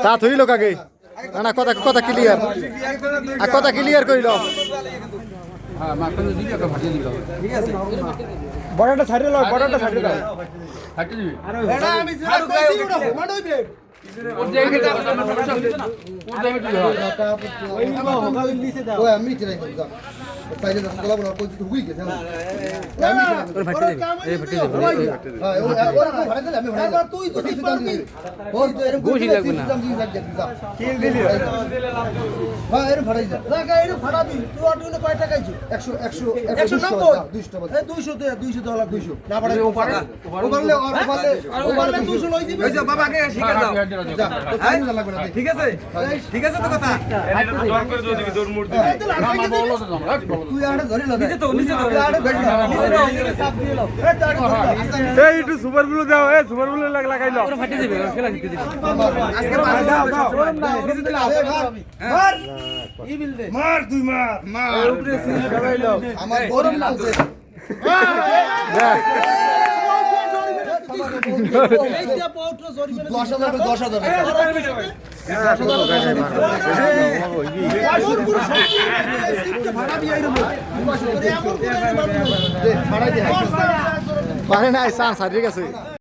তা থইল কাকে না কথা কথা ক্লিয়ার আর কথা ক্লিয়ার কইল বড়টা ছাড়িয়ে লাও বড়টা ছাড়িয়ে দাও হাঁটে দিবি এটা আমি যেটা কইছি ওটা হোমান হইবে ওর জায়গায় যাবে না সমস্যা হচ্ছে না ওর জায়গায় যাবে ওই নিবা হোগাল নিচে দাও ওই আমি চিরাই দাও সাইডে দাও গলা বলা কই হুই গেছে ওর ফাটি দেবে এই ফাটি দেবে হ্যাঁ ওরা তো ভাড়া দিলে আমি ভাড়া এবার তুই তো ঠিক পারবি ওই তো এরকম গোশি লাগবে না কিল দিলি হ্যাঁ এর ভাড়াই যা টাকা এর ফাড়া দিন তুই অটোলে কয় টাকা আইছো 100 190 200 দেওয়া লাগবে 200 না পারে ও পারে ও বললে ও পারলে 200 লই দিবি ওই যে বাবা আগে শিখে দাও লাগবে না ঠিক আছে ঠিক আছে তো কথা দর করে দিবি দৌড় মুড় দিবি আমার বলো তো তোমরা তুই আড়ে ধরে লাগা নিচে তো নিচে তো আড়ে ধরে লাগা চাপ দিয়ে লাও এই টাকা এই একটু সুপার ব্লু দাও এই সুপার ব্লু লাগাইলো ফাটি দেবে খেলা জিতে দিবি আজকে পাঁচ দাও দাও নিচে তো লাও মার ই বিল দে মার তুই মার উপরে সিল লাগাইলো আমার গরম লাগছে এই যে পাউট্রো জরিবে 10,000 10,000 ভাড়া দিয়ে আইরো ভাড়াই দে পারে নাই চান্স ঠিক আছে